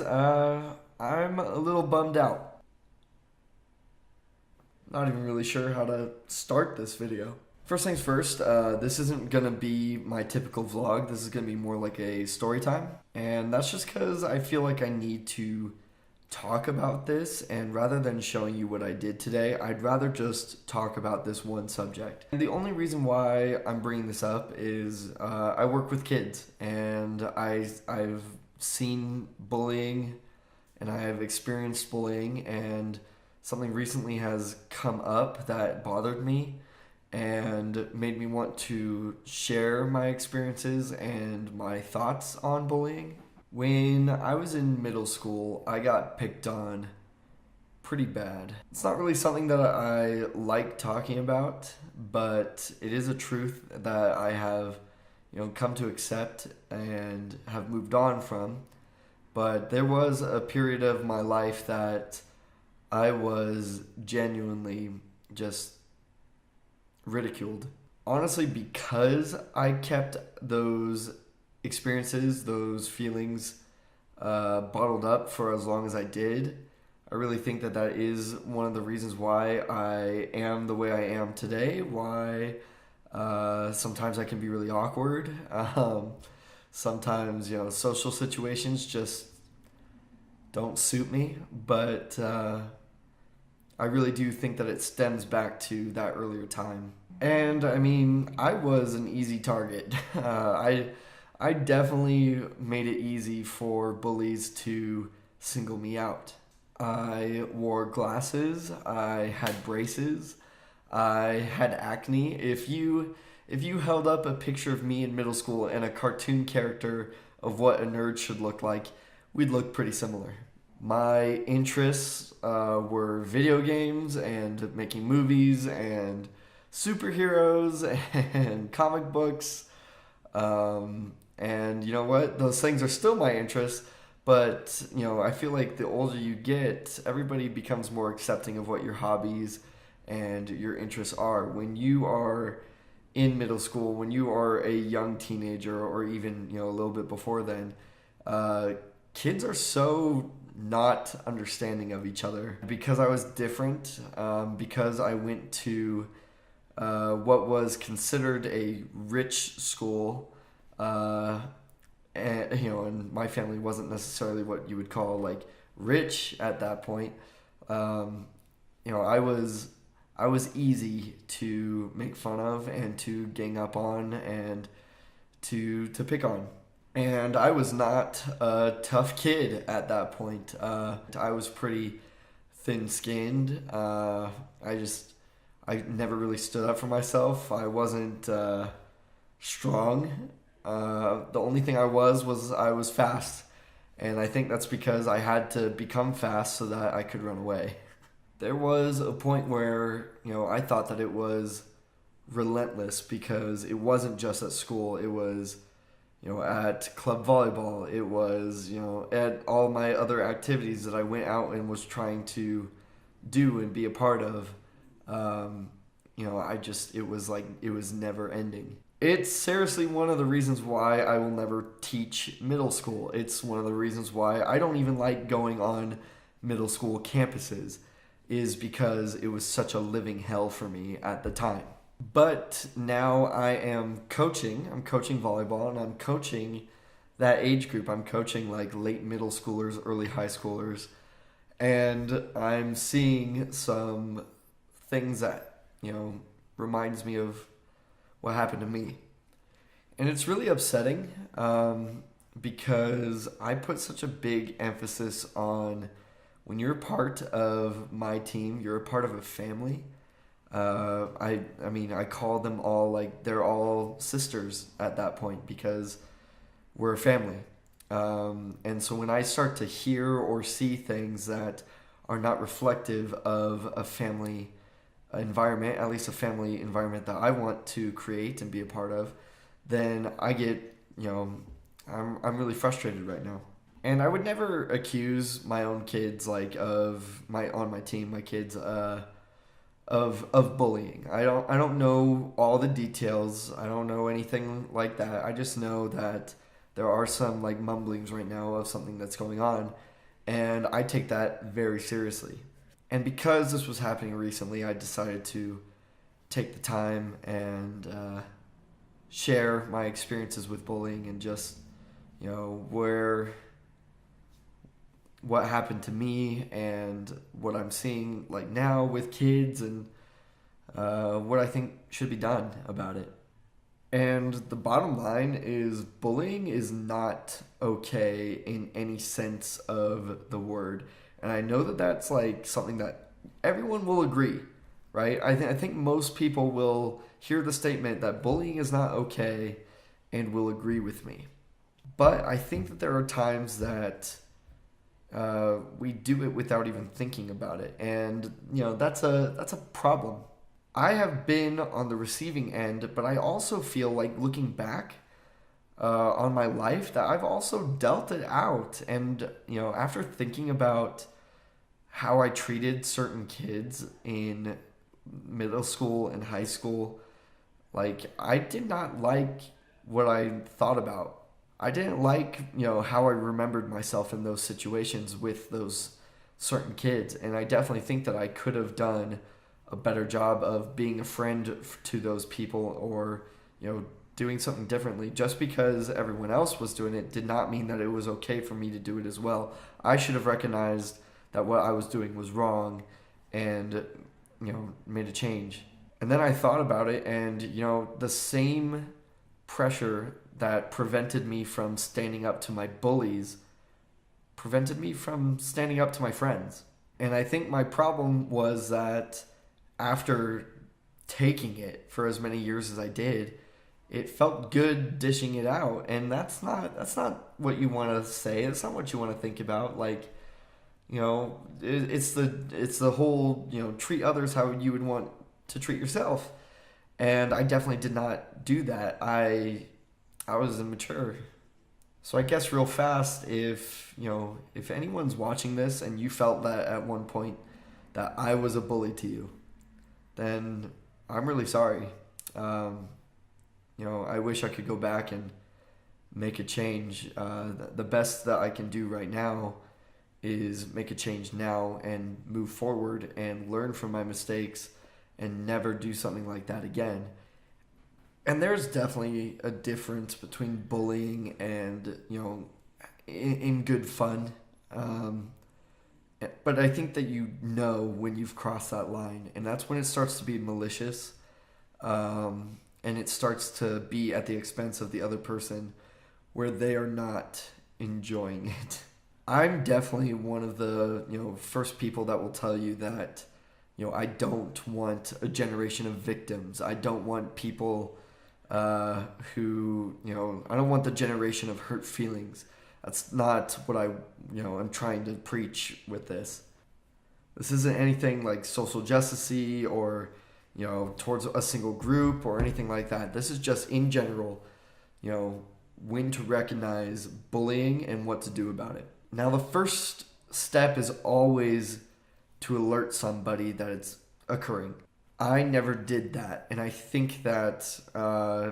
guys, I'm a little bummed out. Not even really sure how to start this video. First things first, this isn't gonna be my typical vlog. This is gonna be more like a story time. And that's just because I feel like I need to talk about this, and rather than showing you what I did today, I'd rather just talk about this one subject. And the only reason why I'm bringing this up is I work with kids, and I've seen bullying, and I have experienced bullying, and something recently has come up that bothered me and made me want to share my experiences and my thoughts on bullying. When I was in middle school, I got picked on pretty bad. It's not really something that I like talking about, but it is a truth that I have, come to accept and have moved on from. But there was a period of my life that I was genuinely just ridiculed. Honestly, because I kept those experiences, those feelings bottled up for as long as I did, I really think that that is one of the reasons why I am the way I am today, why sometimes I can be really awkward. Sometimes, social situations just don't suit me, but I really do think that it stems back to that earlier time. And I mean, I was an easy target. I definitely made it easy for bullies to single me out. I wore glasses, I had braces, I had acne. If you held up a picture of me in middle school and a cartoon character of what a nerd should look like, we'd look pretty similar. My interests were video games and making movies and superheroes and comic books. And you know what? Those things are still my interests, but I feel like the older you get, everybody becomes more accepting of what your hobbies and your interests are. When you are in middle school, when you are a young teenager, or even a little bit before then, kids are so not understanding of each other. Because I was different, because I went to what was considered a rich school, and and my family wasn't necessarily what you would call like rich at that point. I was easy to make fun of and to gang up on and to pick on. And I was not a tough kid at that point. I was pretty thin-skinned. I never really stood up for myself. I wasn't strong. The only thing I was fast. And I think that's because I had to become fast so that I could run away. There was a point where, I thought that it was relentless because it wasn't just at school. It was, at club volleyball. It was, at all my other activities that I went out and was trying to do and be a part of. It was never ending. It's seriously one of the reasons why I will never teach middle school. It's one of the reasons why I don't even like going on middle school campuses, is because it was such a living hell for me at the time. But now I am coaching. I'm coaching volleyball, and I'm coaching that age group. I'm coaching like late middle schoolers, early high schoolers, and I'm seeing some things that reminds me of what happened to me. And it's really upsetting because I put such a big emphasis on when you're a part of my team, you're a part of a family. I call them all, like, they're all sisters at that point because we're a family. And so when I start to hear or see things that are not reflective of a family environment, at least a family environment that I want to create and be a part of, then I get, I'm really frustrated right now. And I would never accuse my own kids, like, on my team, my kids, of bullying. I don't know all the details. I don't know anything like that. I just know that There are some like mumblings right now of something that's going on, and I take that very seriously. And because this was happening recently, I decided to take the time and share my experiences with bullying and just, what happened to me and what I'm seeing like now with kids and what I think should be done about it. And the bottom line is bullying is not okay in any sense of the word. And I know that that's like something that everyone will agree, right? I think most people will hear the statement that bullying is not okay and will agree with me. But I think that there are times that we do it without even thinking about it. And, that's a problem. I have been on the receiving end, but I also feel like looking back on my life that I've also dealt it out. And, after thinking about how I treated certain kids in middle school and high school, like I did not like what I thought about. I didn't like, how I remembered myself in those situations with those certain kids. And I definitely think that I could have done a better job of being a friend to those people or, doing something differently. Just because everyone else was doing it did not mean that it was okay for me to do it as well. I should have recognized that what I was doing was wrong and, made a change. And then I thought about it and, the same pressure that prevented me from standing up to my bullies prevented me from standing up to my friends. And I think my problem was that after taking it for as many years as I did, it felt good dishing it out. And that's not what you want to say. It's not what you want to think about. Like, it's the whole, treat others how you would want to treat yourself. And I definitely did not do that. I was immature. So I guess real fast, if anyone's watching this and you felt that at one point that I was a bully to you, then I'm really sorry. I wish I could go back and make a change. The best that I can do right now is make a change now and move forward and learn from my mistakes and never do something like that again. And there's definitely a difference between bullying and, in good fun. But I think that when you've crossed that line. And that's when it starts to be malicious. And it starts to be at the expense of the other person where they are not enjoying it. I'm definitely one of the, first people that will tell you that, I don't want a generation of victims. I don't want people who, I don't want the generation of hurt feelings. That's not what I'm trying to preach with this. This isn't anything like social justice-y or, towards a single group or anything like that. This is just in general, when to recognize bullying and what to do about it. Now, the first step is always to alert somebody that it's occurring. I never did that, and I think that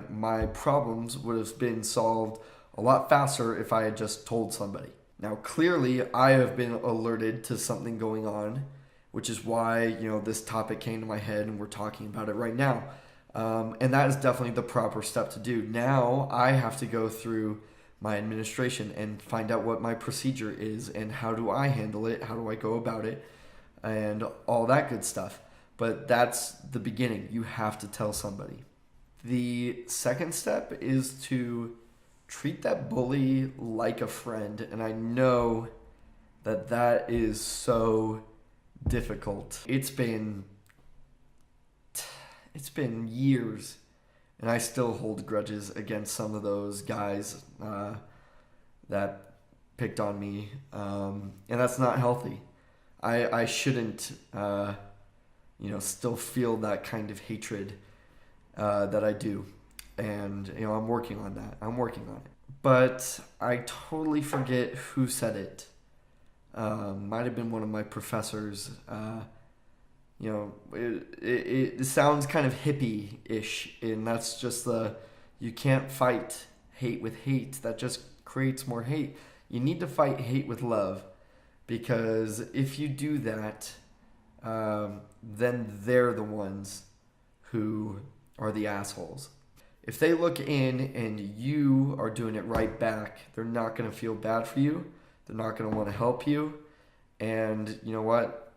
my problems would have been solved a lot faster if I had just told somebody. Now, clearly, I have been alerted to something going on, which is why, this topic came to my head and we're talking about it right now. And that is definitely the proper step to do. Now, I have to go through my administration and find out what my procedure is and how do I handle it, how do I go about it, and all that good stuff. But that's the beginning. You have to tell somebody. The second step is to treat that bully like a friend. And I know that is so difficult. It's been years, and I still hold grudges against some of those guys that picked on me. And that's not healthy. I shouldn't still feel that kind of hatred that I do. And, I'm working on that. But I totally forget who said it. Might have been one of my professors. It sounds kind of hippie-ish, and that's just you can't fight hate with hate. That just creates more hate. You need to fight hate with love, because if you do that, then they're the ones who are the assholes. If they look in and you are doing it right back, they're not going to feel bad for you. They're not going to want to help you. And you know what?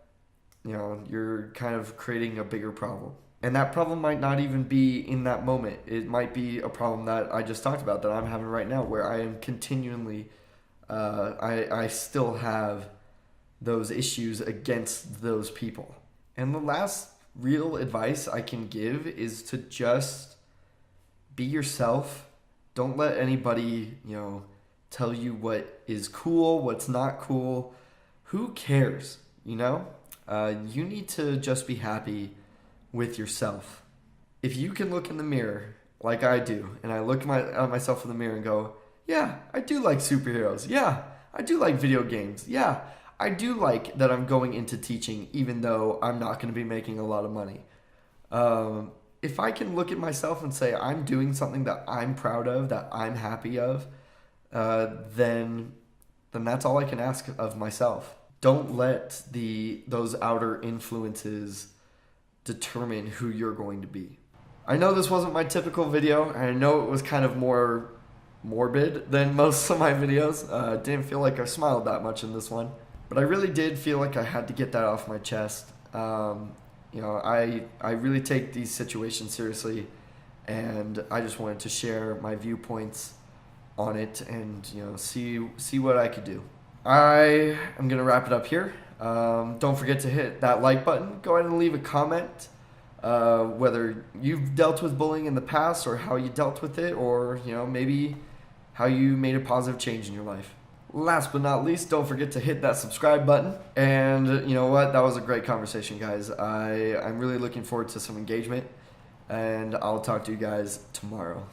You're kind of creating a bigger problem. And that problem might not even be in that moment. It might be a problem that I just talked about that I'm having right now, where I am continually, I still have those issues against those people. And the last real advice I can give is to just be yourself. Don't let anybody, tell you what is cool, what's not cool. Who cares, You need to just be happy with yourself. If you can look in the mirror like I do, and I look at myself in the mirror and go, yeah, I do like superheroes. Yeah, I do like video games. Yeah, I do like that I'm going into teaching, even though I'm not going to be making a lot of money. If I can look at myself and say I'm doing something that I'm proud of, that I'm happy of, then that's all I can ask of myself. Don't let those outer influences determine who you're going to be. I know this wasn't my typical video, and I know it was kind of more morbid than most of my videos. Didn't feel like I smiled that much in this one, but I really did feel like I had to get that off my chest. I really take these situations seriously, and I just wanted to share my viewpoints on it and see what I could do. I am going to wrap it up here. Don't forget to hit that like button. Go ahead and leave a comment, whether you've dealt with bullying in the past or how you dealt with it, or maybe how you made a positive change in your life. Last but not least, don't forget to hit that subscribe button. And you know what? That was a great conversation, guys. I'm really looking forward to some engagement, and I'll talk to you guys tomorrow.